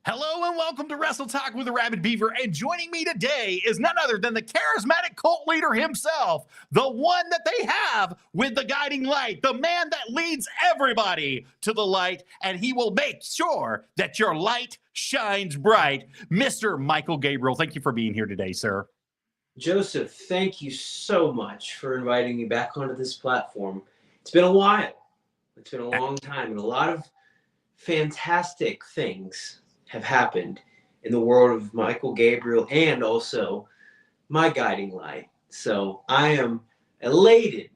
Hello and welcome to Wrestle Talk with Arabbidb3aver. And joining me today is none other than the charismatic cult leader himself, the one that they have with the guiding light, the man that leads everybody to the light, and he will make sure that your light shines bright. Mr. Michael Gabriel, thank you for being here today, sir. Joseph, thank you so much for inviting me back onto this platform. It's been a while. It's been a long time, and a lot of fantastic things have happened in the world of Michael Gabriel and also my guiding light. So I am elated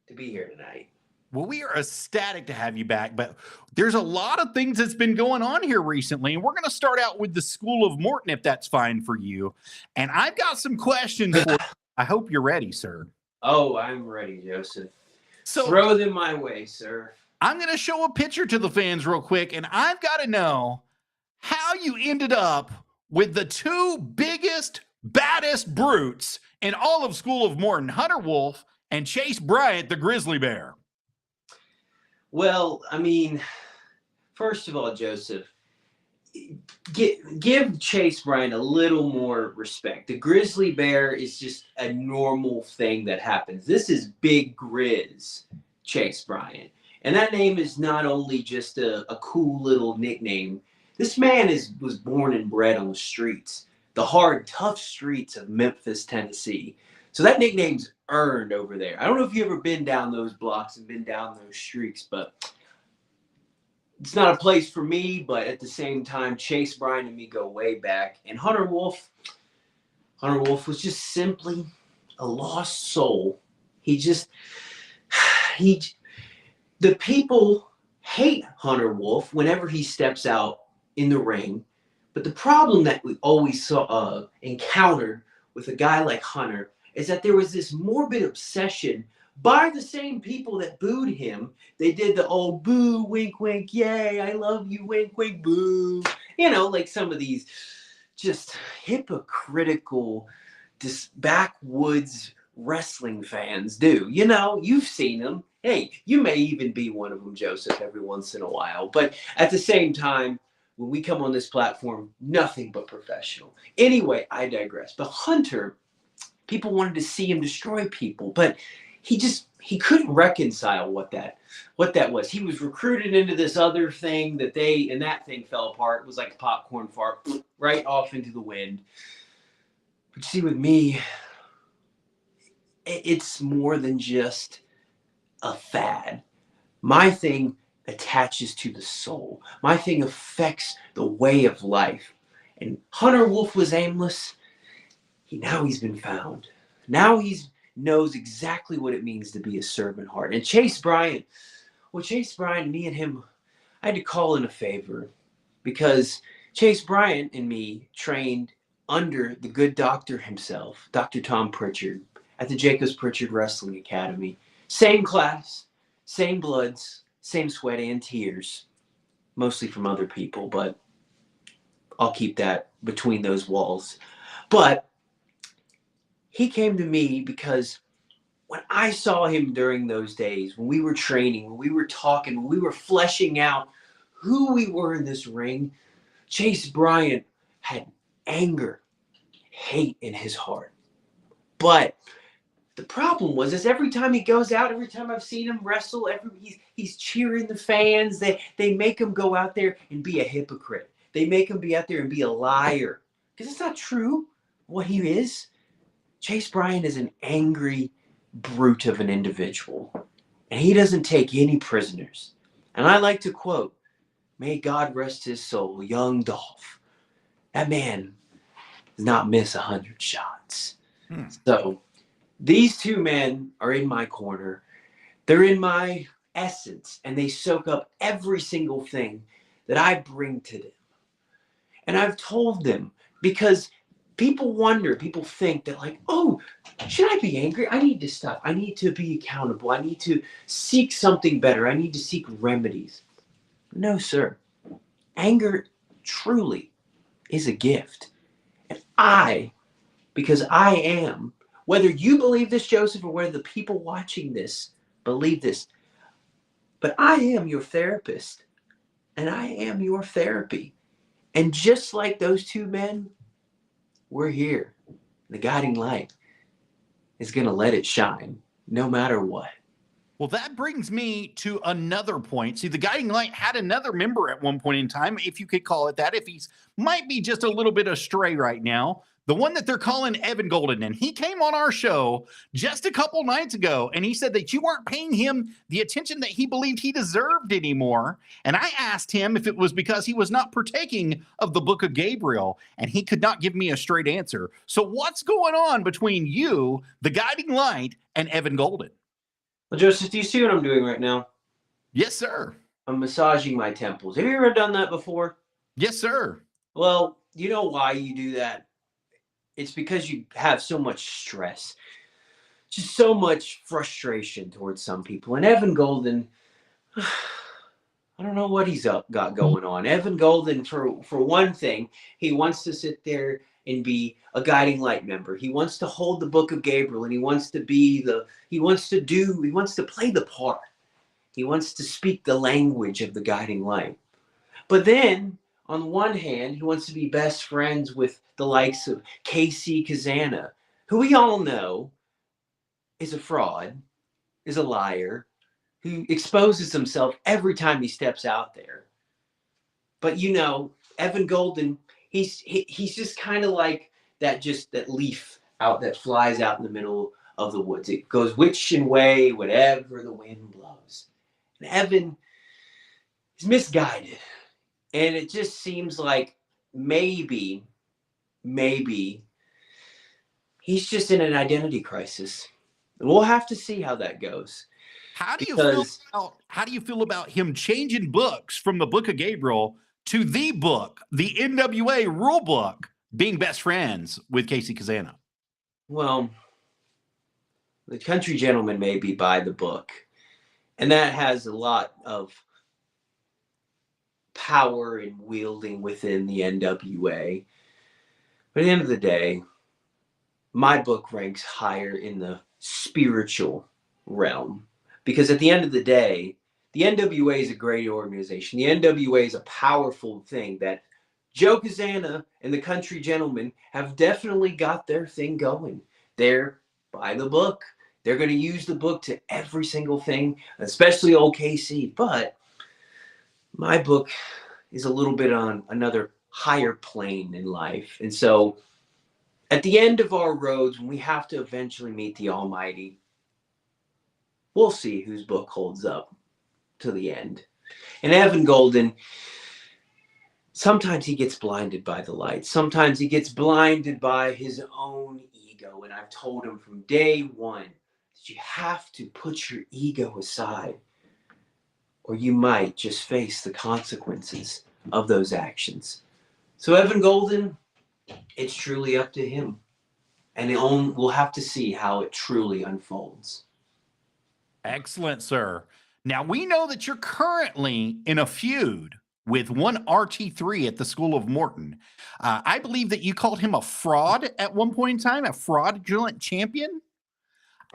to be here tonight. Well, we are ecstatic to have you back, but there's a lot of things that's been going on here recently, and we're going to start out with the School of Morton, if that's fine for you. And I've got some questions for you. I hope you're ready, sir. Oh, I'm ready, Joseph. So throw them my way, sir. I'm going to show a picture to the fans real quick, and I've got to know how you ended up with the two biggest, baddest brutes in all of School of Morton, Hunter Wolf and Chase Bryant, the grizzly bear. Well, I mean, first of all, Joseph, give Chase Bryant a little more respect. The grizzly bear is just a normal thing that happens. This is Big Grizz Chase Bryant. And that name is not only just a cool little nickname. This man was born and bred on the streets, the hard, tough streets of Memphis, Tennessee. So that nickname's earned over there. I don't know if you've ever been down those blocks and been down those streets, but it's not a place for me. But at the same time, Chase Bryant and me go way back. And Hunter Wolf was just simply a lost soul. The people hate Hunter Wolf whenever he steps out in the ring. But the problem that we always encountered with a guy like Hunter is that there was this morbid obsession by the same people that booed him. They did the old boo, wink, wink, yay, I love you, wink, wink, boo. You know, like some of these just hypocritical, backwoods wrestling fans do. You know, you've seen them. Hey, you may even be one of them, Joseph, every once in a while. But at the same time, when we come on this platform, nothing but professional. Anyway, I digress. But Hunter, people wanted to see him destroy people, but he couldn't reconcile what that was. He was recruited into this other thing and that thing fell apart. It was like a popcorn fart, right off into the wind. But see, with me, it's more than just a fad. My thing attaches to the soul. My thing affects the way of life. And Hunter Wolf was aimless. Now he's been found. Now he knows exactly what it means to be a servant heart. And Chase Bryant, me and him, I had to call in a favor because Chase Bryant and me trained under the good doctor himself, Dr. Tom Pritchard, at the Jacobs Pritchard Wrestling Academy. Same class, same bloods, same sweat and tears, mostly from other people, but I'll keep that between those walls. But he came to me because when I saw him during those days, when we were training, when we were talking, when we were fleshing out who we were in this ring, Chase Bryant had anger, hate in his heart. But the problem is every time he goes out, every time I've seen him wrestle, he's cheering the fans. They make him go out there and be a hypocrite. They make him be out there and be a liar. Because it's not true what he is. Chase Bryant is an angry brute of an individual. And he doesn't take any prisoners. And I like to quote, may God rest his soul, young Dolph. That man does not miss 100 shots. So these two men are in my corner. They're in my essence, and they soak up every single thing that I bring to them. And I've told them, because people think that like, oh, should I be angry? I need to stop. I need to be accountable. I need to seek something better. I need to seek remedies. No, sir. Anger truly is a gift. And because I am, whether you believe this, Joseph, or whether the people watching this believe this, but I am your therapist and I am your therapy. And just like those two men, we're here. The guiding light is going to let it shine no matter what. Well, that brings me to another point. See, the guiding light had another member at one point in time, if you could call it that, if he's might be just a little bit astray right now. The one that they're calling Evan Golden. And he came on our show just a couple nights ago, and he said that you weren't paying him the attention that he believed he deserved anymore. And I asked him if it was because he was not partaking of the Book of Gabriel, and he could not give me a straight answer. So what's going on between you, the guiding light, and Evan Golden? Well, Joseph, do you see what I'm doing right now? Yes, sir. I'm massaging my temples. Have you ever done that before? Yes, sir. Well, you know why you do that? It's because you have so much stress, just so much frustration towards some people. And Evan Golden, I don't know what he's got going on. Evan Golden, for one thing, he wants to sit there and be a guiding light member. He wants to hold the Book of Gabriel, and he wants to play the part. He wants to speak the language of the guiding light. But then, on the one hand, he wants to be best friends with the likes of Casey Kazana, who we all know is a fraud, is a liar, who exposes himself every time he steps out there. But you know, Evan Golden, he's just kind of like that leaf out that flies out in the middle of the woods. It goes which and way, whatever the wind blows. And Evan is misguided. And it just seems like maybe he's just in an identity crisis. And we'll have to see how that goes. How do you feel about him changing books from the Book of Gabriel to the book, the NWA rule book, being best friends with Casey Kazana? Well, the country gentleman may be by the book, and that has a lot of power and wielding within the NWA. But at the end of the day, my book ranks higher in the spiritual realm. Because at the end of the day, the NWA is a great organization. The NWA is a powerful thing that Joe Kazana and the country gentlemen have definitely got their thing going. They're by the book. They're going to use the book to every single thing, especially old KC. But my book is a little bit on another higher plane in life. And so at the end of our roads, when we have to eventually meet the Almighty, we'll see whose book holds up to the end. And Evan Golden, sometimes he gets blinded by the light. Sometimes he gets blinded by his own ego. And I've told him from day one that you have to put your ego aside, or you might just face the consequences of those actions. So Evan Golden, it's truly up to him. And we'll have to see how it truly unfolds. Excellent, sir. Now, we know that you're currently in a feud with one RT3 at the School of Morton. I believe that you called him a fraud at one point in time, a fraudulent champion.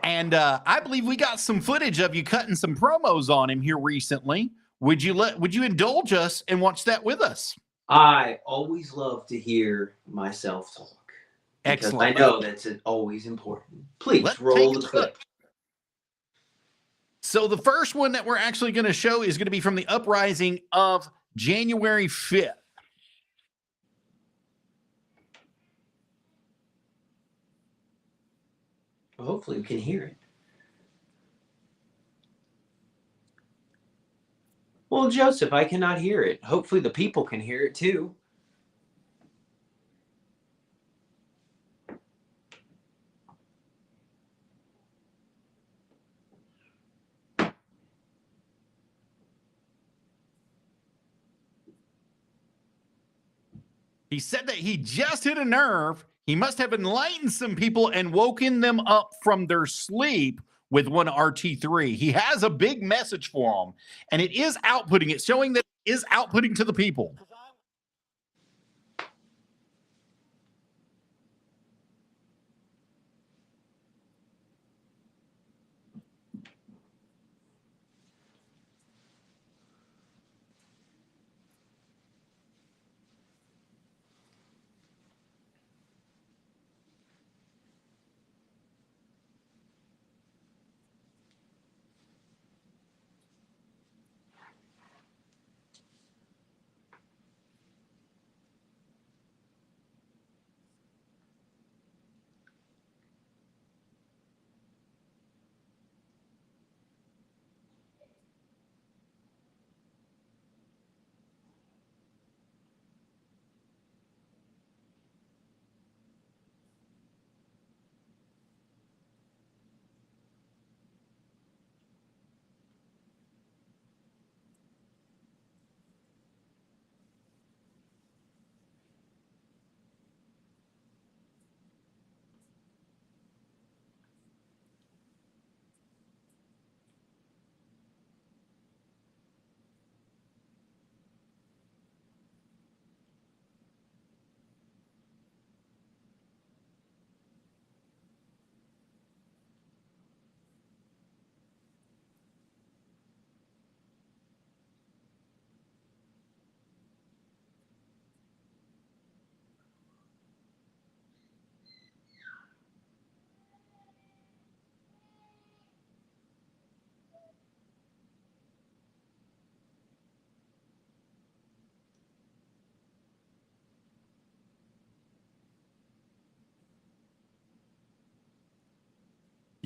And I believe we got some footage of you cutting some promos on him here recently. Would you indulge us and watch that with us? I always love to hear myself talk. Because Excellent. I know that's always important. Please roll the clip. So the first one that we're actually going to show is going to be from the uprising of January 5th. Well, hopefully we can hear it. Well, Joseph, I cannot hear it. Hopefully the people can hear it too. He said that he just hit a nerve. He must have enlightened some people and woken them up from their sleep with one RT3. He has a big message for them, and it is outputting. It's showing that it is outputting to the people.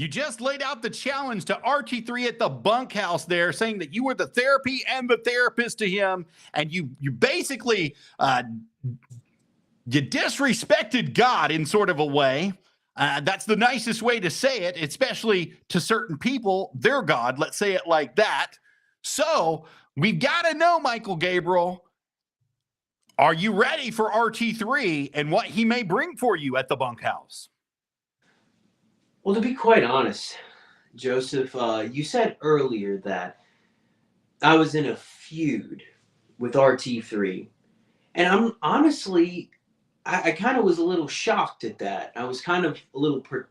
You just laid out the challenge to RT3 at the bunkhouse there, saying that you were the therapy and the therapist to him, and you basically you disrespected God in sort of a way. That's the nicest way to say it, especially to certain people, their God. Let's say it like that. So we've got to know, Michael Gabriel, are you ready for RT3 and what he may bring for you at the bunkhouse? Well, to be quite honest, Joseph, you said earlier that I was in a feud with RT3. And I'm honestly, I kind of was a little shocked at that. I was kind of a little I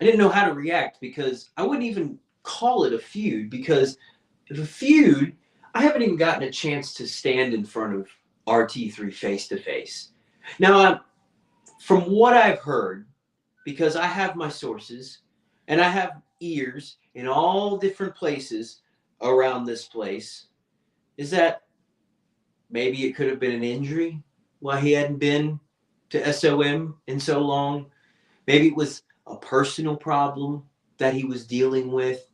didn't know how to react, because I wouldn't even call it a feud, because if a feud, I haven't even gotten a chance to stand in front of RT3 face to face. Now, from what I've heard, because I have my sources and I have ears in all different places around this place, is that maybe it could have been an injury why he hadn't been to SOM in so long. Maybe it was a personal problem that he was dealing with,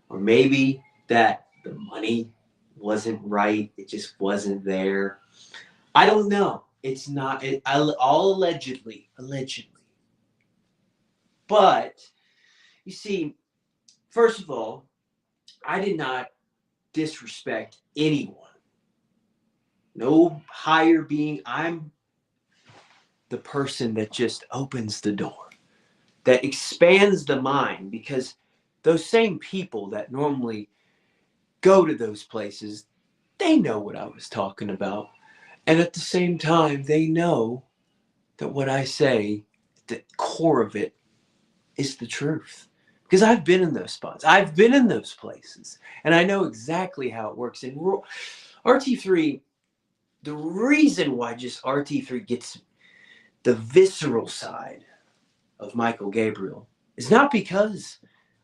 or maybe that the money wasn't right. It just wasn't there. I don't know. It's not all allegedly. But you see, first of all, I did not disrespect anyone. No higher being. I'm the person that just opens the door, that expands the mind, because those same people that normally go to those places, they know what I was talking about. And at the same time, they know that what I say, the core of it, is the truth. Because I've been in those spots. I've been in those places. And I know exactly how it works. And RT3, the reason why just RT3 gets the visceral side of Michael Gabriel is not because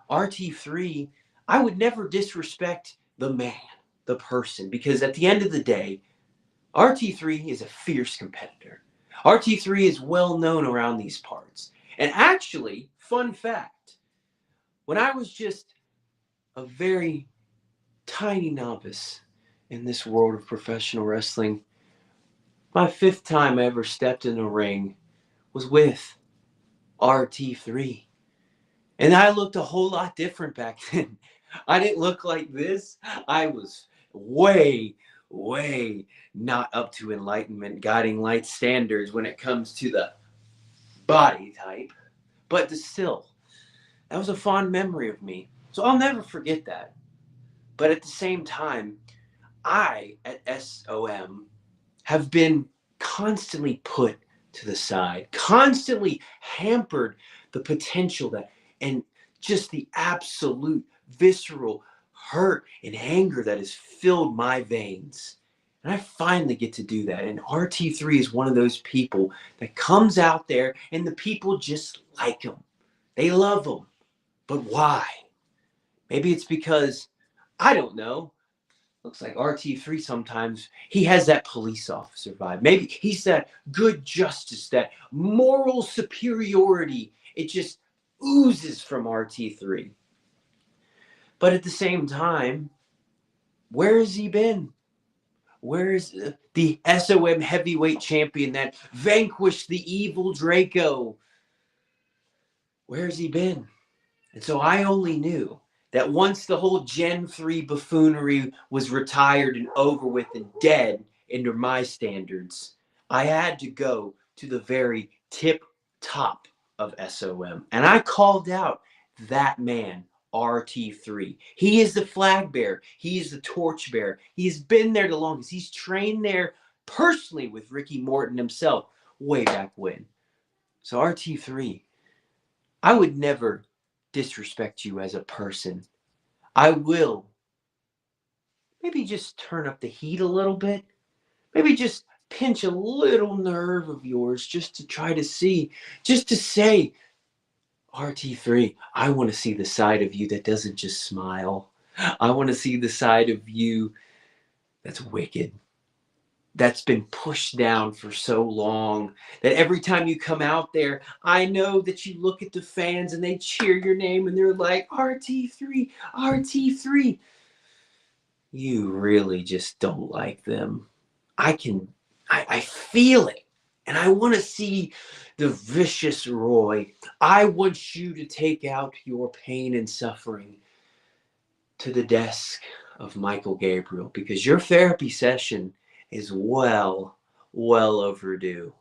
RT3, I would never disrespect the man, the person, because at the end of the day, RT3 is a fierce competitor. RT3 is well known around these parts. And actually, fun fact, when I was just a very tiny novice in this world of professional wrestling, my 5th time I ever stepped in a ring was with RT3. And I looked a whole lot different back then. I didn't look like this. I was way not up to enlightenment, guiding light standards when it comes to the body type. But still, that was a fond memory of me. So I'll never forget that. But at the same time, I, at SOM, have been constantly put to the side, constantly hampered the potential that, and just the absolute visceral hurt and anger that has filled my veins. And I finally get to do that. And RT3 is one of those people that comes out there and the people just like him. They love him. But why? Maybe it's because, I don't know, looks like RT3 sometimes, he has that police officer vibe. Maybe he's that good justice, that moral superiority. It just oozes from RT3. But at the same time, where has he been? Where is the SOM heavyweight champion that vanquished the evil Draco? Where has he been? And so I only knew that once the whole Gen 3 buffoonery was retired and over with and dead under my standards, I had to go to the very tip top of SOM. And I called out that man, RT3. He is the flag bearer. He is the torch bearer. He's been there the longest. He's trained there personally with Ricky Morton himself way back when. So RT3, I would never disrespect you as a person. I will maybe just turn up the heat a little bit. Maybe just pinch a little nerve of yours just to try to see, just to say, RT3, I want to see the side of you that doesn't just smile. I want to see the side of you that's wicked. that's been pushed down for so long, that every time you come out there, I know that you look at the fans and they cheer your name and they're like, RT3, RT3. You really just don't like them. I feel it. And I want to see the vicious Roy. I want you to take out your pain and suffering to the desk of Michael Gabriel, because your therapy session is well overdue.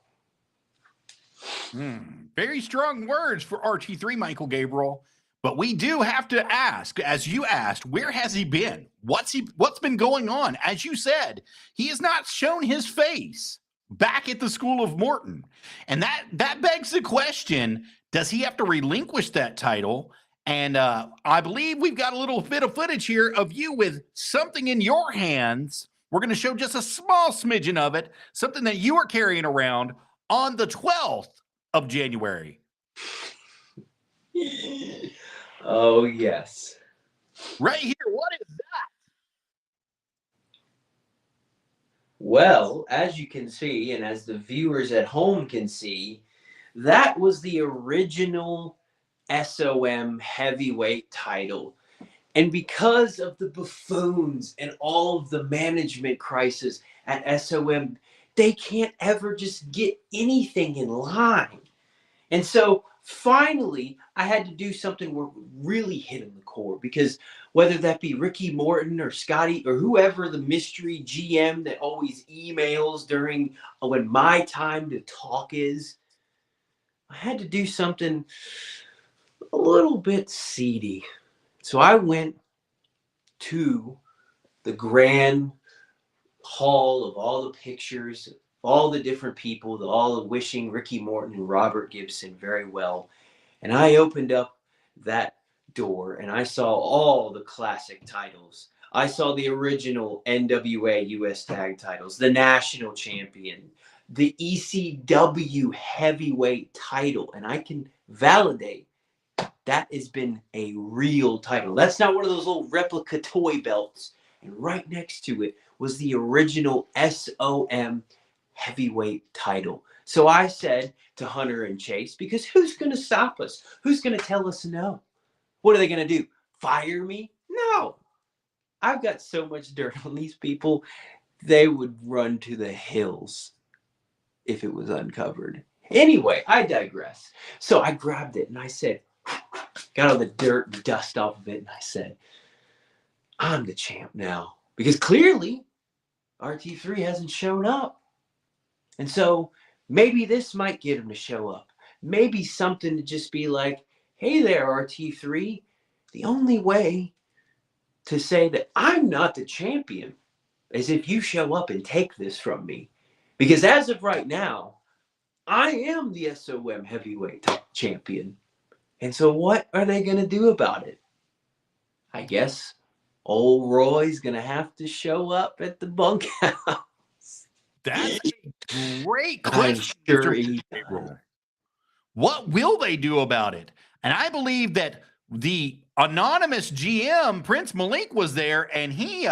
Very strong words for RT3, Michael Gabriel. But we do have to ask, as you asked, where has he been? What's been going on? As you said, he has not shown his face back at the School of Morton. And that begs the question, does he have to relinquish that title? And I believe we've got a little bit of footage here of you with something in your hands. We're going to show just a small smidgen of it, something that you are carrying around on the 12th of January. Oh, yes. Right here. What is that? Well, as you can see, and as the viewers at home can see, that was the original SOM heavyweight title. And because of the buffoons and all of the management crisis at SOM, they can't ever just get anything in line. And so finally, I had to do something where really hit in the core, because whether that be Ricky Morton or Scotty or whoever the mystery GM that always emails during when my time to talk is, I had to do something a little bit seedy. So I went to the grand hall of all the pictures, all the different people, all the wishing Ricky Morton and Robert Gibson very well. And I opened up that door and I saw all the classic titles. I saw the original NWA US tag titles, the national champion, the ECW heavyweight title. And I can validate that has been a real title. That's not one of those little replica toy belts. And right next to it was the original SOM heavyweight title. So I said to Hunter and Chase, because who's going to stop us? Who's going to tell us no? What are they going to do? Fire me? No. I've got so much dirt on these people, they would run to the hills if it was uncovered. Anyway, I digress. So I grabbed it and I said, got all the dirt and dust off of it, and I said, I'm the champ now. Because clearly, RT3 hasn't shown up. And so maybe this might get him to show up. Maybe something to just be like, hey there, RT3. The only way to say that I'm not the champion is if you show up and take this from me. Because as of right now, I am the SOM heavyweight champion. And so what are they going to do about it? I guess old Roy's going to have to show up at the bunkhouse. That's a great question, I'm sure Mr. Gabriel. What will they do about it? And I believe that the anonymous GM, Prince Malik, was there, and he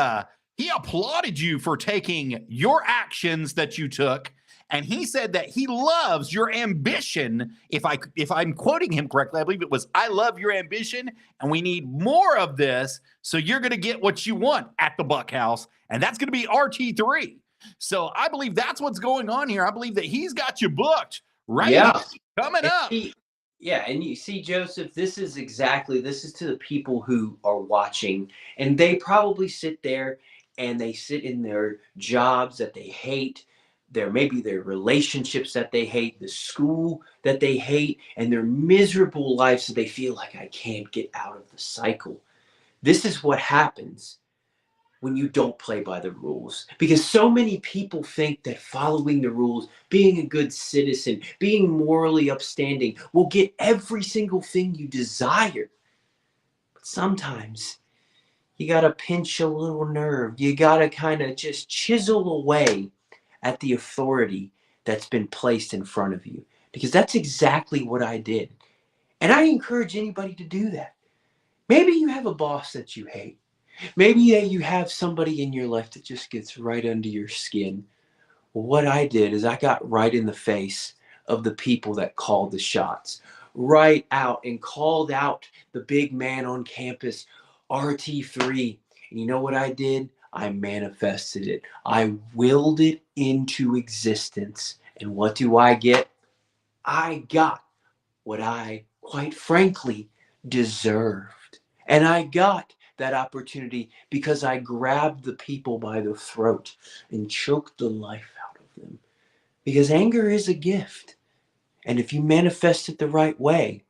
applauded you for taking your actions that you took. And he said that he loves your ambition. If I'm quoting him correctly, I believe it was, I love your ambition, and we need more of this. So you're going to get what you want at the Buckhouse, and that's going to be RT3. So I believe that's what's going on here. I believe that he's got you booked right here, coming up. And you see, Joseph, this is to the people who are watching, and they probably sit there and they sit in their jobs that they hate. There may be their relationships that they hate, the school that they hate, and their miserable lives that they feel like I can't get out of the cycle. This is what happens when you don't play by the rules. Because so many people think that following the rules, being a good citizen, being morally upstanding will get every single thing you desire. But sometimes you got to pinch a little nerve. You got to kind of just chisel away at the authority that's been placed in front of you. Because that's exactly what I did. And I encourage anybody to do that. Maybe you have a boss that you hate. Maybe you have somebody in your life that just gets right under your skin. What I did is I got right in the face of the people that called the shots, right out and called out the big man on campus, RT3. And you know what I did? I manifested it. I willed it into existence. And what do I get? I got what I, quite frankly, deserved. And I got that opportunity because I grabbed the people by the throat and choked the life out of them. Because anger is a gift. And if you manifest it the right way,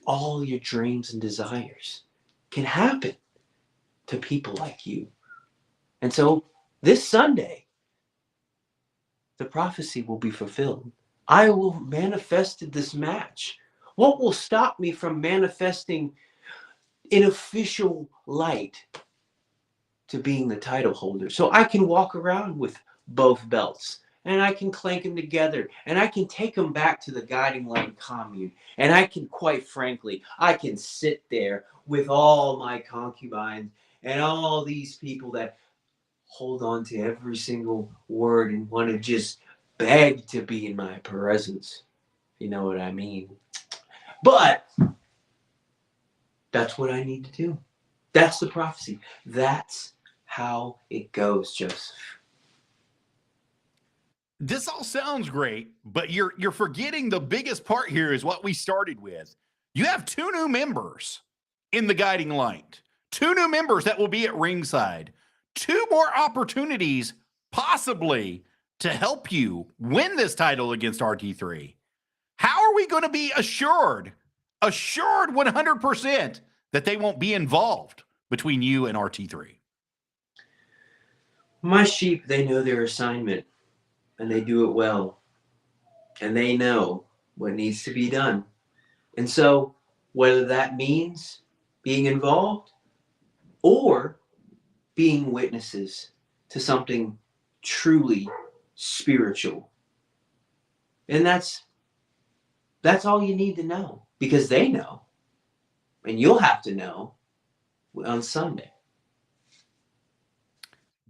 all your dreams and desires can happen to people like you. And so this Sunday, the prophecy will be fulfilled. I will manifest this match. What will stop me from manifesting in official light to being the title holder? So I can walk around with both belts and I can clank them together and I can take them back to the guiding light commune. And I can, quite frankly, I can sit there with all my concubines and all these people that hold on to every single word and want to just beg to be in my presence. You know what I mean? But that's what I need to do. That's the prophecy. That's how it goes, Joseph. This all sounds great, but you're forgetting the biggest part here is what we started with. You have 2 new members in the guiding light, 2 new members that will be at ringside, 2 more opportunities possibly to help you win this title against RT3. How are we going to be assured 100% that they won't be involved between you and RT3? My sheep, they know their assignment and they do it well. And they know what needs to be done. And so whether that means being involved or being witnesses to something truly spiritual. And that's all you need to know, because they know. And you'll have to know on Sunday.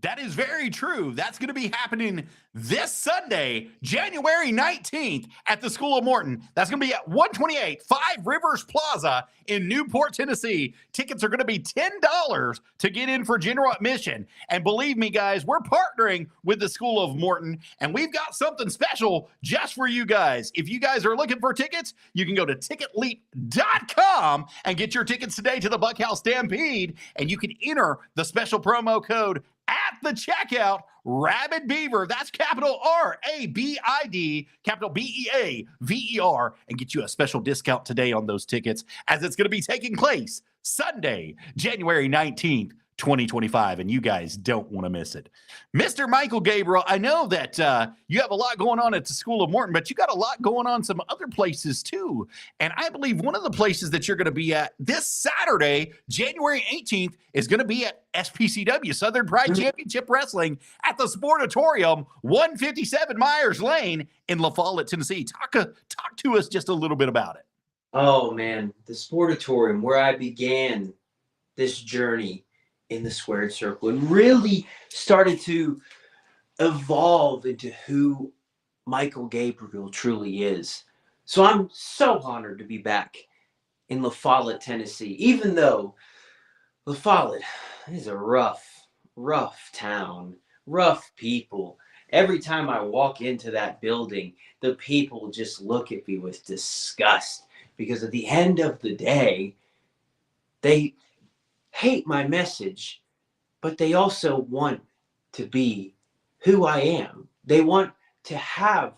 That is very true. That's going to be happening this Sunday, January 19th at the School of Morton. That's going to be at 128 Five Rivers Plaza in Newport, Tennessee. Tickets are going to be $10 to get in for general admission. And believe me, guys, we're partnering with the School of Morton, and we've got something special just for you guys. If you guys are looking for tickets, you can go to ticketleap.com and get your tickets today to the Buckhouse Stampede, and you can enter the special promo code at the checkout, Arabbidb3aver. That's capital RABID, capital BEAVER, and get you a special discount today on those tickets, as it's going to be taking place Sunday, January 19th, 2025, and you guys don't want to miss it. Mr. Michael Gabriel, I know that you have a lot going on at the School of Morton, but you got a lot going on some other places too. And I believe one of the places that you're going to be at this Saturday, January 18th, is going to be at SPCW, Southern Pride Championship Wrestling, at the Sportatorium, 157 Myers Lane in La Follette, Tennessee. Talk to us just a little bit about it. Oh man, the Sportatorium, where I began this journey in the squared circle and really started to evolve into who Michael Gabriel truly is. So I'm so honored to be back in La Follette, Tennessee, even though La Follette is a rough town, rough people. Every time I walk into that building, the people just look at me with disgust, because at the end of the day, they hate my message, but they also want to be who I am. They want to have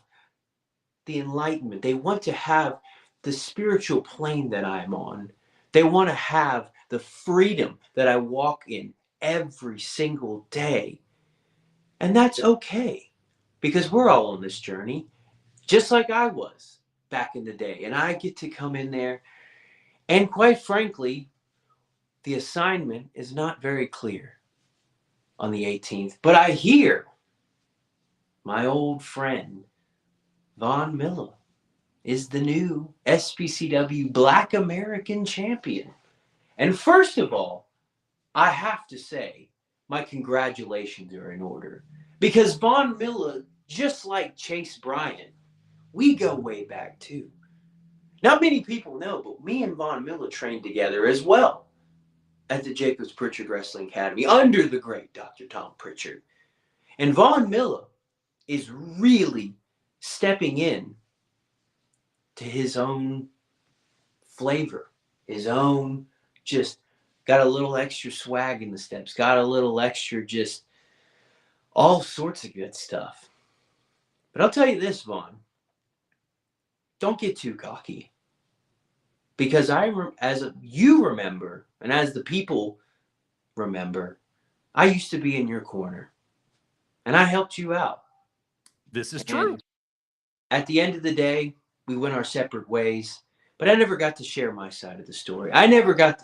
the enlightenment. They want to have the spiritual plane that I'm on. They want to have the freedom that I walk in every single day. And that's okay, because we're all on this journey, just like I was back in the day. And I get to come in there, and quite frankly, the assignment is not very clear on the 18th, but I hear my old friend Von Miller is the new SPCW Black American Champion. And first of all, I have to say my congratulations are in order, because Von Miller just like Chase Bryant, we go way back too. Not many people know, but me and Von Miller trained together as well at the Jacobs Pritchard Wrestling Academy under the great Dr. Tom Pritchard. And Von Miller is really stepping in to his own flavor, his own, just got a little extra swag in the steps, got a little extra, just all sorts of good stuff. But I'll tell you this, Vaughn, don't get too cocky. Because you remember, and as the people remember, I used to be in your corner. And I helped you out. This is true. At the end of the day, we went our separate ways. But I never got to share my side of the story. I never got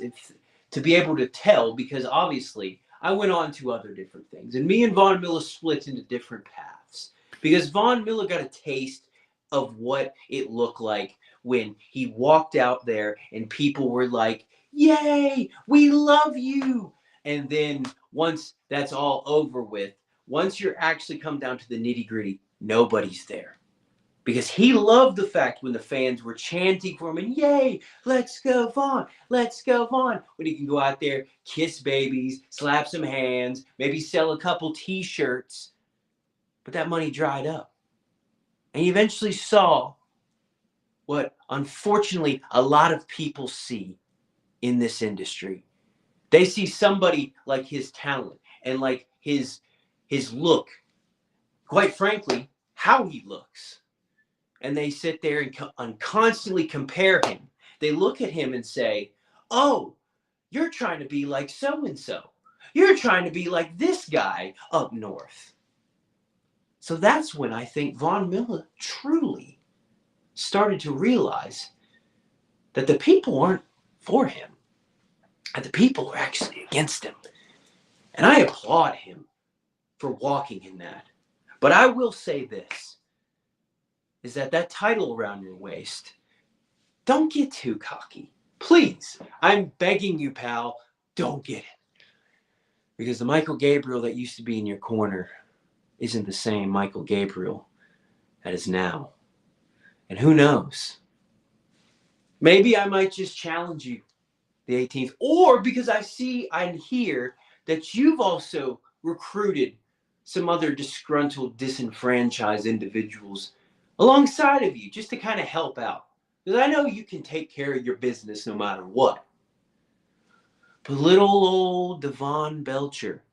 to be able to tell, because obviously I went on to other different things. And me and Von Miller split into different paths. Because Von Miller got a taste of what it looked like when he walked out there and people were like, yay, we love you. And then once that's all over with, once you're actually come down to the nitty gritty, nobody's there. Because he loved the fact when the fans were chanting for him and yay, let's go Vaughn, let's go Vaughn. When he can go out there, kiss babies, slap some hands, maybe sell a couple t-shirts. But that money dried up. And he eventually saw what unfortunately a lot of people see in this industry. They see somebody like his talent and like his look, quite frankly, how he looks. And they sit there and constantly compare him. They look at him and say, oh, you're trying to be like so-and-so. You're trying to be like this guy up north. So that's when I think Von Miller truly started to realize that the people aren't for him, and the people are actually against him. And I applaud him for walking in that. But I will say this, is that title around your waist, don't get too cocky. Please, I'm begging you, pal, don't get it. Because the Michael Gabriel that used to be in your corner isn't the same Michael Gabriel that is now. And who knows? Maybe I might just challenge you the 18th. Or because I see and hear that you've also recruited some other disgruntled, disenfranchised individuals alongside of you just to kind of help out. Because I know you can take care of your business no matter what. But little old Devon Belcher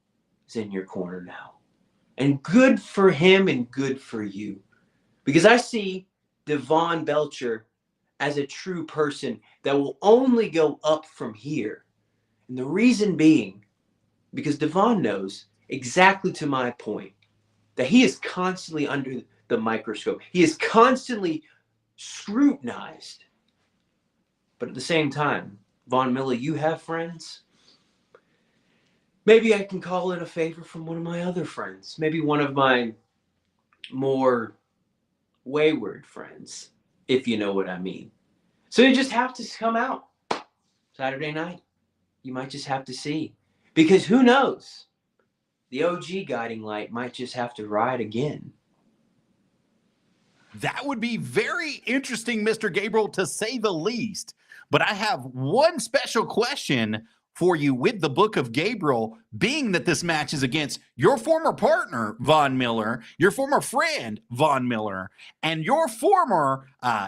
is in your corner now. And good for him and good for you. Because I see Devon Belcher as a true person that will only go up from here. And the reason being, because Devon knows exactly to my point, that he is constantly under the microscope. He is constantly scrutinized. But at the same time, Von Miller, you have friends. Maybe I can call it a favor from one of my other friends. Maybe one of my more wayward friends, if you know what I mean. So you just have to come out Saturday night. You might just have to see. Because who knows? The OG guiding light might just have to ride again. That would be very interesting, Mr. Gabriel, to say the least. But I have one special question for you with the Book of Gabriel, being that this match is against your former partner, Von Miller, your former friend, Von Miller, and your former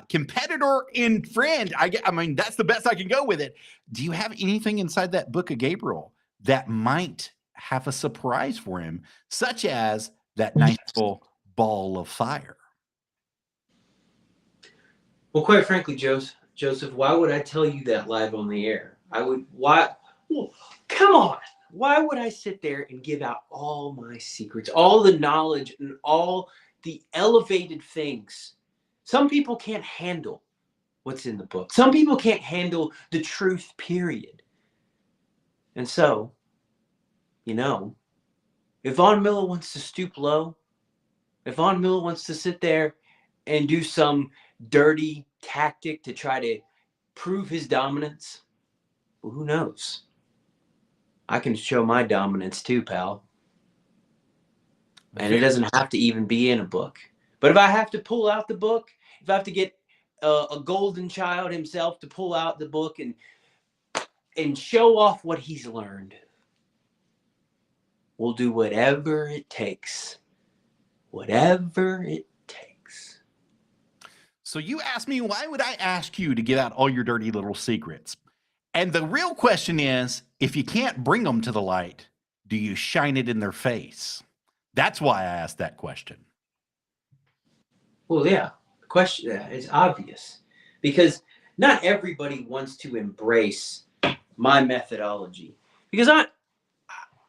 competitor and friend. I mean, that's the best I can go with it. Do you have anything inside that Book of Gabriel that might have a surprise for him, such as that nice little ball of fire? Well, quite frankly, Joseph, why would I tell you that live on the air? Well, come on. Why would I sit there and give out all my secrets, all the knowledge, and all the elevated things? Some people can't handle what's in the book. Some people can't handle the truth, period. And so, if Von Miller wants to stoop low, if Von Miller wants to sit there and do some dirty tactic to try to prove his dominance, well, who knows? I can show my dominance too, pal. And it doesn't have to even be in a book. But if I have to pull out the book, if I have to get a golden child himself to pull out the book and show off what he's learned, we'll do whatever it takes. Whatever it takes. So you asked me, why would I ask you to give out all your dirty little secrets? And the real question is, if you can't bring them to the light, do you shine it in their face? That's why I asked that question. Well, yeah, the question is obvious, because not everybody wants to embrace my methodology. Because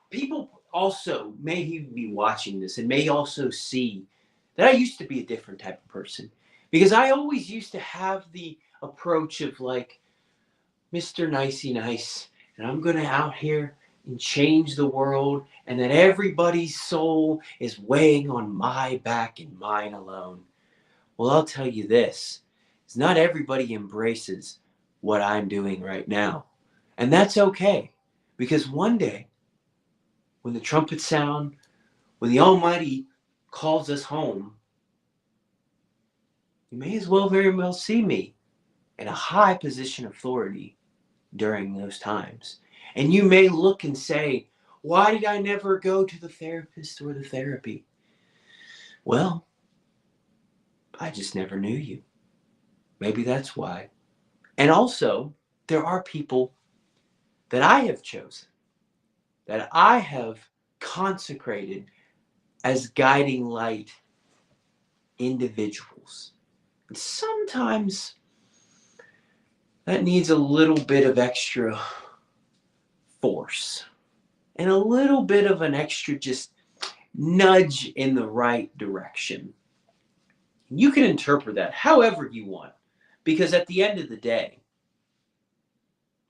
people also may even be watching this and may also see that I used to be a different type of person. Because I always used to have the approach of like, Mr. Nicey Nice, and I'm going to out here and change the world, and that everybody's soul is weighing on my back and mine alone. Well, I'll tell you this, is not everybody embraces what I'm doing right now. And that's okay, because one day, when the trumpets sound, when the Almighty calls us home, you may as well very well see me in a high position of authority during those times. And you may look and say, why did I never go to the therapist or the therapy? Well, I just never knew you. Maybe that's why. And also, there are people that I have chosen, that I have consecrated as guiding light individuals. And sometimes that needs a little bit of extra force and a little bit of an extra just nudge in the right direction. You can interpret that however you want, because at the end of the day,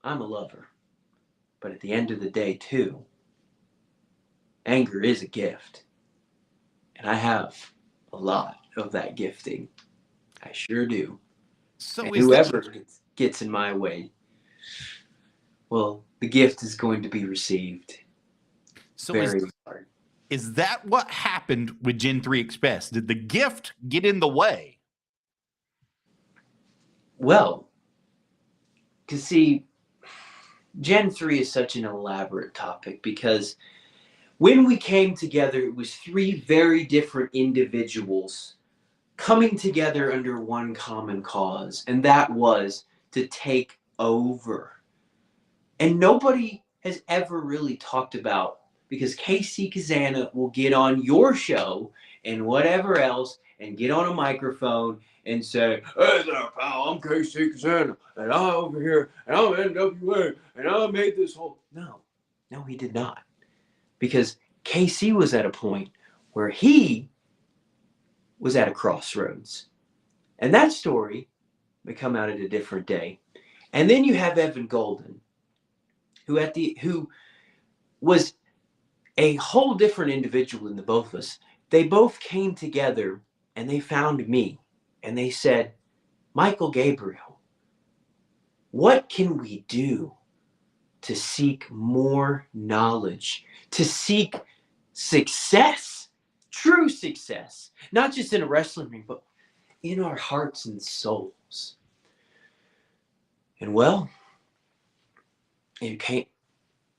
I'm a lover. But at the end of the day, too, anger is a gift. And I have a lot of that gifting. I sure do. So and is whoever gets in my way, well, the gift is going to be received very hard. Is that what happened with Gen 3 Express? Did the gift get in the way? Well, because see, Gen 3 is such an elaborate topic, because when we came together, it was three very different individuals coming together under one common cause, and that was to take over. And nobody has ever really talked about, because KC Kazana will get on your show and whatever else and get on a microphone and say, hey there, pal, I'm KC Kazana, and I'm over here, and I'm NWA, and I made this whole... No, he did not. Because KC was at a point where he was at a crossroads. And that story may come out at a different day. And then you have Evan Golden, who was a whole different individual than the both of us. They both came together and they found me and they said, Michael Gabriel, what can we do to seek more knowledge, to seek success, true success, not just in a wrestling ring, but in our hearts and souls? And well,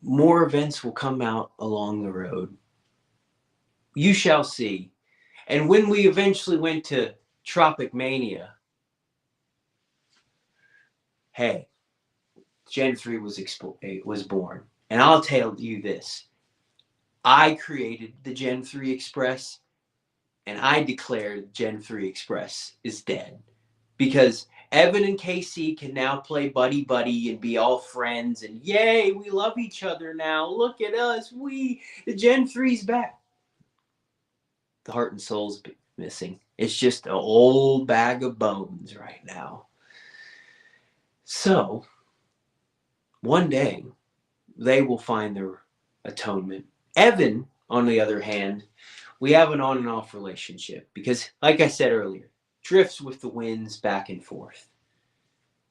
more events will come out along the road. You shall see. And when we eventually went to Tropic Mania, hey, Gen 3 was born. And I'll tell you this. I created the Gen 3 Express, and I declared Gen 3 Express is dead. Because Evan and KC can now play buddy-buddy and be all friends, and yay, we love each other now. Look at us. The Gen 3's back. The heart and soul's missing. It's just an old bag of bones right now. So, one day, they will find their atonement. Evan, on the other hand, we have an on and off relationship because, like I said earlier, drifts with the winds back and forth.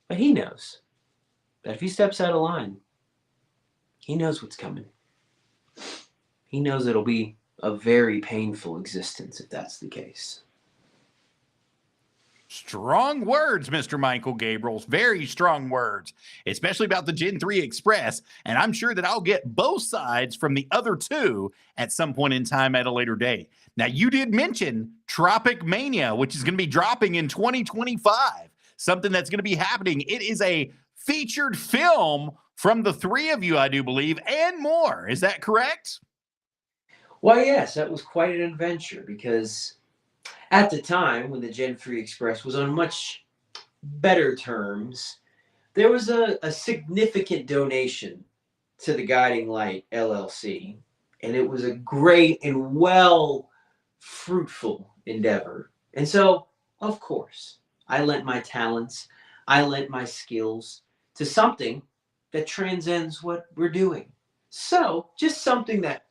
But he knows that if he steps out of line, he knows what's coming. He knows it'll be a very painful existence if that's the case. Strong words, Mr. Michael Gabriel. Very strong words, especially about the Gen 3 Express. And I'm sure that I'll get both sides from the other two at some point in time at a later date. Now, you did mention Tropic Mania, which is going to be dropping in 2025, something that's going to be happening. It is a featured film from the three of you, I do believe, and more. Is that correct? Well, yes, that was quite an adventure because at the time when the Gen 3 Express was on much better terms, there was a significant donation to the Guiding Light LLC, and it was a great and well fruitful endeavor. And so, of course, I lent my talents, I lent my skills to something that transcends what we're doing. So, just something that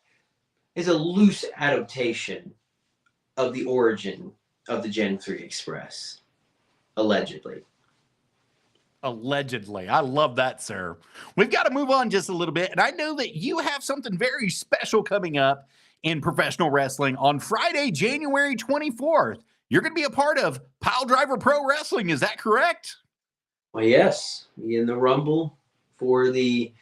is a loose adaptation of the origin of the Gen 3 Express, allegedly. Allegedly. I love that, sir. We've got to move on just a little bit. And I know that you have something very special coming up in professional wrestling on Friday, January 24th. You're going to be a part of Piledriver Pro Wrestling. Is that correct? Well, yes. In the Rumble for the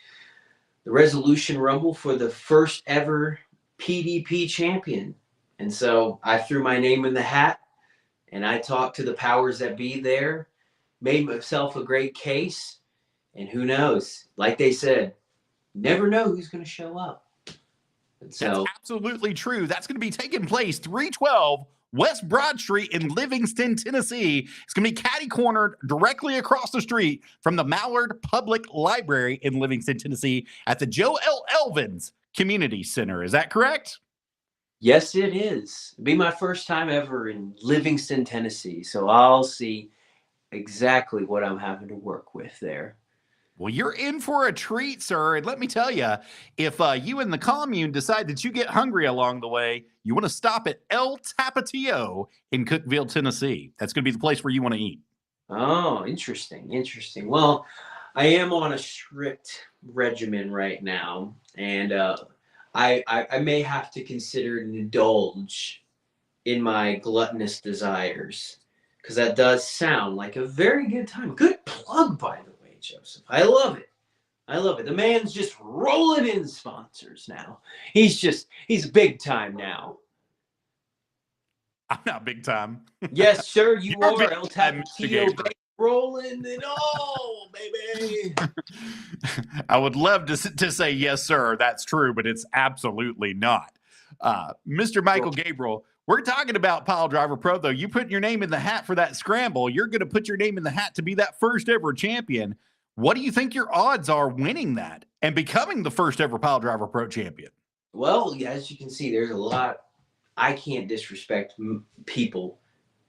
Resolution Rumble for the first ever PDP champion. And so I threw my name in the hat and I talked to the powers that be there, made myself a great case, and who knows? Like they said, never know who's going to show up. And so, that's absolutely true. That's going to be taking place 312 West Broad Street in Livingston, Tennessee. It's going to be catty-cornered directly across the street from the Mallard Public Library in Livingston, Tennessee at the Joe L. Elvins Community Center. Is that correct? yes, it is. It'll be my first time ever in Livingston, Tennessee. So I'll see exactly what I'm having to work with there. Well, you're in for a treat, sir. And let me tell you, if you and the commune decide that you get hungry along the way, you want to stop at El Tapatio in Cookeville, Tennessee. That's going to be the place where you want to eat. Oh, interesting. Interesting. Well, I am on a strict regimen right now, and I may have to consider and indulge in my gluttonous desires, because that does sound like a very good time. Good plug, by the way, Joseph. I love it. I love it. The man's just rolling in sponsors now. He's big time now. I'm not big time. Yes, sir, you You're are. big El time, Mr. Tapatio, Gabriel. baby, rolling and oh, baby. I would love to say yes, sir. That's true, but it's absolutely not. Mr. Michael Gabriel, we're talking about Piledriver Pro, though. You put your name in the hat for that scramble. You're going to put your name in the hat to be that first ever champion. What do you think your odds are winning that and becoming the first ever Piledriver Pro champion? Well, as you can see, there's a lot. I can't disrespect people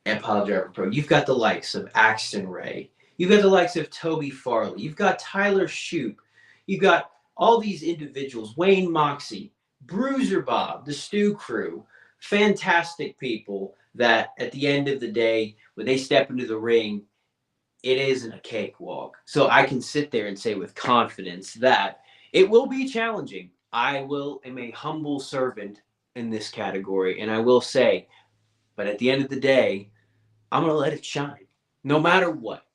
at Piledriver Pro. You've got the likes of Axton Ray. You've got the likes of Toby Farley. You've got Tyler Shoup. You've got all these individuals, Wayne Moxie, Bruiser Bob, the Stew Crew, fantastic people that at the end of the day, when they step into the ring, it isn't a cakewalk. So I can sit there and say with confidence that it will be challenging. I am a humble servant in this category, and I will say, but at the end of the day, I'm going to let it shine, no matter what.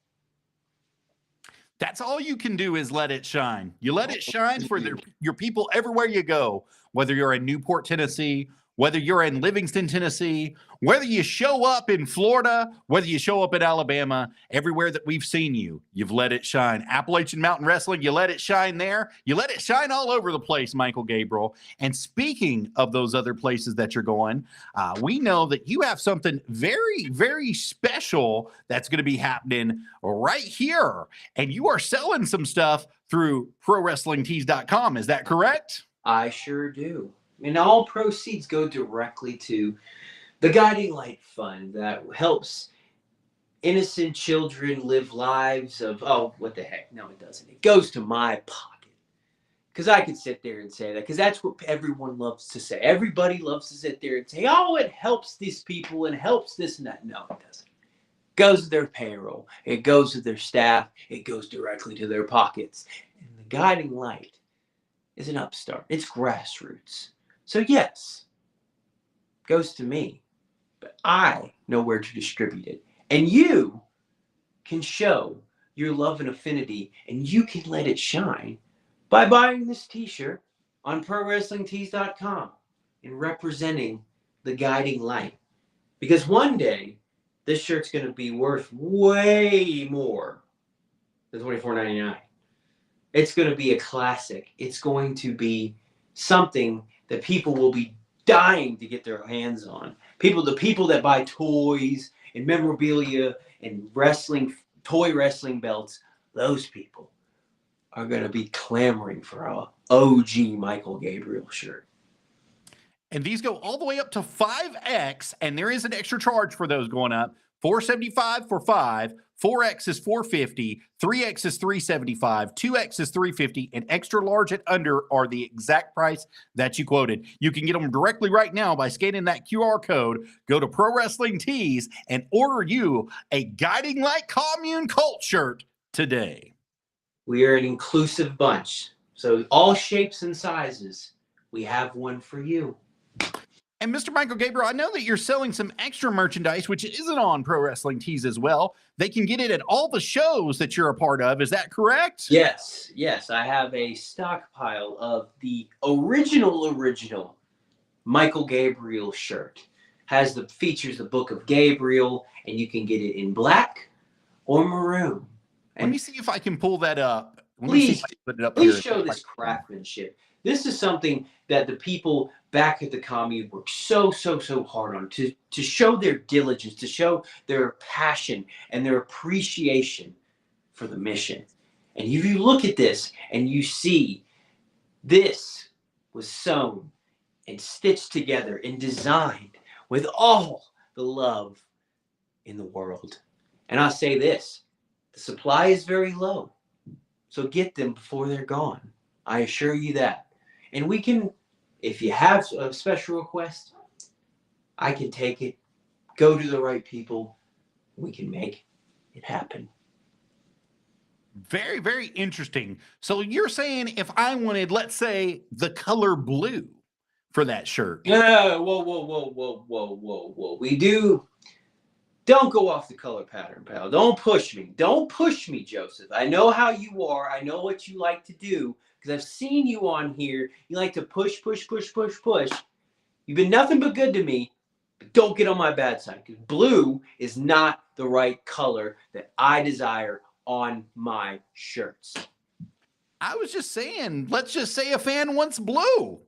That's all you can do is let it shine. You let it shine for your people everywhere you go, whether you're in Newport, Tennessee, whether you're in Livingston, Tennessee, whether you show up in Florida, whether you show up in Alabama, everywhere that we've seen you, you've let it shine. Appalachian Mountain Wrestling, you let it shine there. You let it shine all over the place, Michael Gabriel. And speaking of those other places that you're going, we know that you have something very, very special that's going to be happening right here. And you are selling some stuff through ProWrestlingTees.com. Is that correct? I sure do. And all proceeds go directly to the Guiding Light Fund that helps innocent children live lives of, oh, what the heck? No, it doesn't. It goes to my pocket. Because I could sit there and say that, because that's what everyone loves to say. Everybody loves to sit there and say, oh, it helps these people and helps this and that. No, it doesn't. It goes to their payroll. It goes to their staff. It goes directly to their pockets. And the Guiding Light is an upstart. It's grassroots. So yes, goes to me, but I know where to distribute it. And you can show your love and affinity, and you can let it shine by buying this t-shirt on ProWrestlingTees.com and representing the guiding light. Because one day, this shirt's going to be worth way more than $24.99. It's going to be a classic. It's going to be something that people will be dying to get their hands on. The people that buy toys and memorabilia and toy wrestling belts, those people are going to be clamoring for a OG Michael Gabriel shirt. And these go all the way up to 5X, and there is an extra charge for those going up. $475 for 5, 4X is $450, 3X is $375, 2X is $350, and extra large and under are the exact price that you quoted. You can get them directly right now by scanning that QR code. Go to Pro Wrestling Tees and order you a Guiding Light Commune Cult shirt today. We are an inclusive bunch, so all shapes and sizes, we have one for you. And Mr. Michael Gabriel, I know that you're selling some extra merchandise, which isn't on Pro Wrestling Tees as well. They can get it at all the shows that you're a part of. Is that correct? Yes. I have a stockpile of the original Michael Gabriel shirt. Features the Book of Gabriel, and you can get it in black or maroon. Let me see if I can pull that up. Please show this craftsmanship. This is something that the people back at the commune worked so hard on to show their diligence, to show their passion and their appreciation for the mission. And if you look at this and you see this was sewn and stitched together and designed with all the love in the world. And I'll say this, the supply is very low, so get them before they're gone. I assure you that. And we can, if you have a special request, I can take it, go to the right people, we can make it happen. Very, very interesting. So you're saying if I wanted, let's say, the color blue for that shirt. Yeah, whoa. Don't go off the color pattern, pal. Don't push me. Don't push me, Joseph. I know how you are. I know what you like to do. Because I've seen you on here. You like to push. You've been nothing but good to me. But don't get on my bad side. Because blue is not the right color that I desire on my shirts. I was just saying, let's just say a fan wants blue.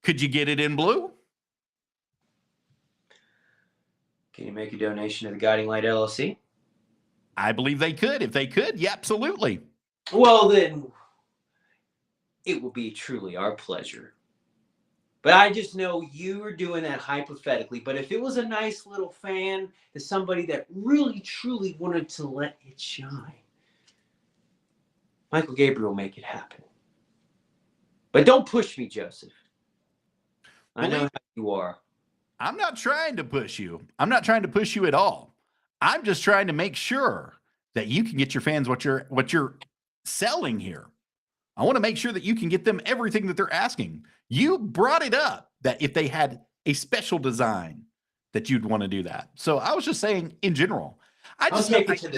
Could you get it in blue? Can you make a donation to the Guiding Light LLC? I believe they could. If they could, yeah, absolutely. Well, then it will be truly our pleasure. But I just know you are doing that hypothetically. But if it was a nice little fan, to somebody that really, truly wanted to let it shine, Michael Gabriel will make it happen. But don't push me, Joseph. I know how you are. I'm not trying to push you. I'm not trying to push you at all. I'm just trying to make sure that you can get your fans what you're selling here. I want to make sure that you can get them everything that they're asking. You brought it up that if they had a special design that you'd want to do that. So I was just saying in general. I'll take it to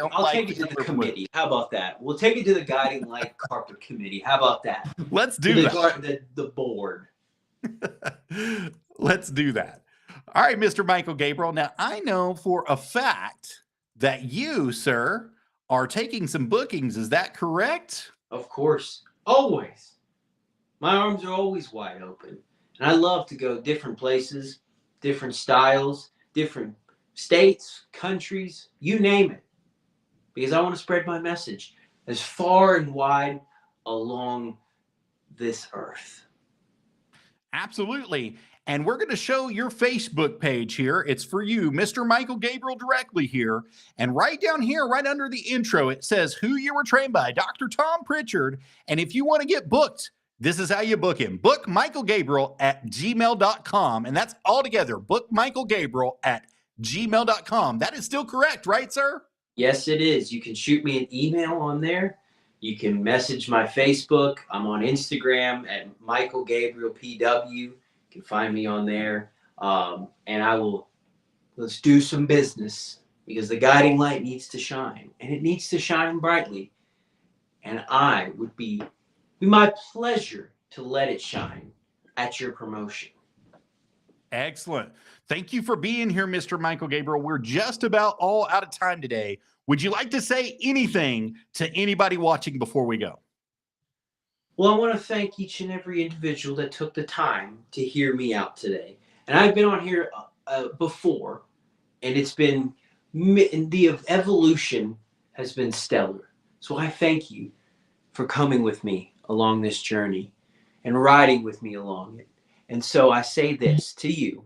the committee. How about that? We'll take it to the Guiding Light Carpet Committee. How about that? Let's do that. The board. Let's do that. All right, Mr. Michael Gabriel. Now, I know for a fact that you, sir, are taking some bookings. Is that correct? Of course. Always. My arms are always wide open. And I love to go different places, different styles, different states, countries, you name it. Because I want to spread my message as far and wide along this earth. Absolutely. And we're going to show your Facebook page here. It's for you, Mr. Michael Gabriel, directly here. And right down here, right under the intro, it says who you were trained by, Dr. Tom Pritchard. And if you want to get booked, this is how you book him. Book Michael Gabriel at gmail.com. And that's all together. Book Michael Gabriel at gmail.com. That is still correct, right, sir? Yes, it is. You can shoot me an email on there. You can message my Facebook. I'm on Instagram at Michael Gabriel PW. You can find me on there. And let's do some business, because the guiding light needs to shine, and it needs to shine brightly. And I would be my pleasure to let it shine at your promotion. Excellent. Thank you for being here, Mr. Michael Gabriel. We're just about all out of time today. Would you like to say anything to anybody watching before we go? Well, I want to thank each and every individual that took the time to hear me out today. And I've been on here before, and the evolution has been stellar. So I thank you for coming with me along this journey and riding with me along it. And so I say this to you,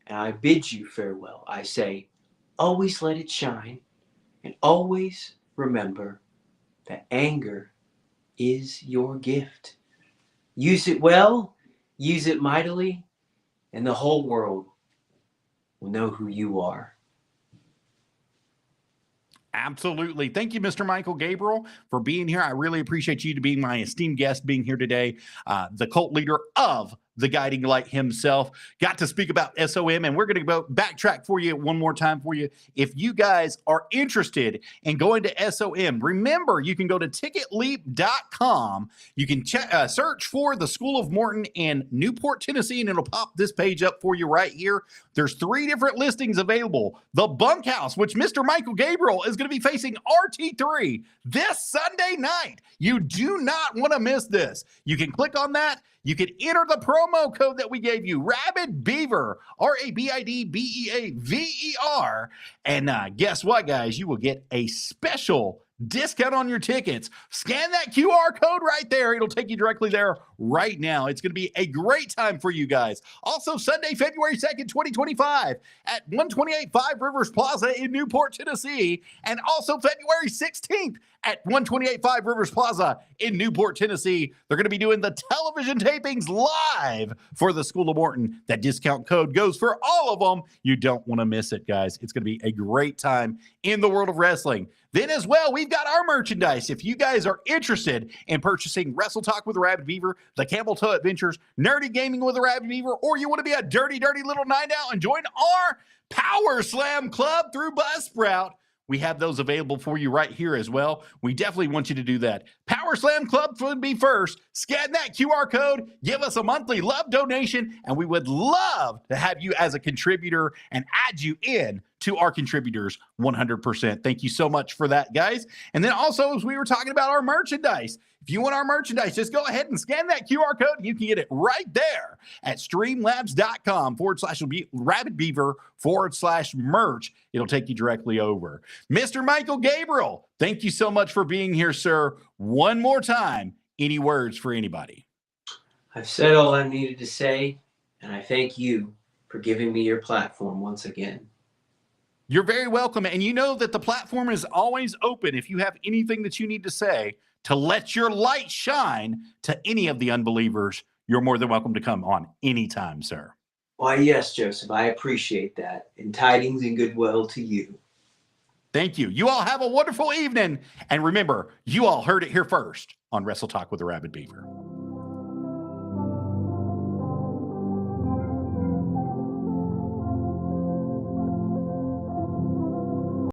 and I bid you farewell. I say, always let it shine, and always remember that anger is your gift. Use it well, use it mightily, and the whole world will know who you are. Absolutely. Thank you, Mr. Michael Gabriel, for being here. I really appreciate you to being my esteemed guest being here today. The cult leader of the guiding light himself got to speak about SOM, and we're going to go backtrack for you one more time for you. If you guys are interested in going to SOM, remember you can go to ticketleap.com. You can search for the School of Morton in Newport, Tennessee, and it'll pop this page up for you right here. There's 3 different listings available. The Bunkhouse, which Mr. Michael Gabriel is going to be facing RT3 this Sunday night. You do not want to miss this. You can click on that. You can enter the promo code that we gave you, Arabbidb3aver, Rabbidb3aver. And guess what, guys? You will get a special discount on your tickets. Scan that QR code right there. It'll take you directly there right now. It's going to be a great time for you guys. Also, Sunday, February 2nd, 2025 at 128 5 Rivers Plaza in Newport, Tennessee. And also February 16th at 128 5 Rivers Plaza in Newport, Tennessee. They're going to be doing the television tapings live for the School of Morton. That discount code goes for all of them. You don't want to miss it, guys. It's going to be a great time in the world of wrestling. Then as well, we've got our merchandise. If you guys are interested in purchasing Wrestle Talk with Arabbidb3aver, the Camel Toe Adventures, Nerdy Gaming with Arabbidb3aver, or you want to be a dirty little night out and join our Power Slam Club through Buzzsprout, we have those available for you right here as well. We definitely want you to do that. Power Slam Club would be first. Scan that QR code, give us a monthly love donation, and we would love to have you as a contributor and add you in to our contributors 100%. Thank you so much for that, guys. And then also, as we were talking about our merchandise, if you want our merchandise, just go ahead and scan that QR code. You can get it right there at streamlabs.com/Rabbidb3aver/merch. It'll take you directly over. Mr. Michael Gabriel, thank you so much for being here, sir. One more time, any words for anybody? I've said all I needed to say, and I thank you for giving me your platform once again. You're very welcome. And you know that the platform is always open if you have anything that you need to say to let your light shine to any of the unbelievers. You're more than welcome to come on anytime, sir. Why, yes, Joseph, I appreciate that. And tidings and goodwill to you. Thank you. You all have a wonderful evening. And remember, you all heard it here first on Wrestle Talk with Arabbidb3aver.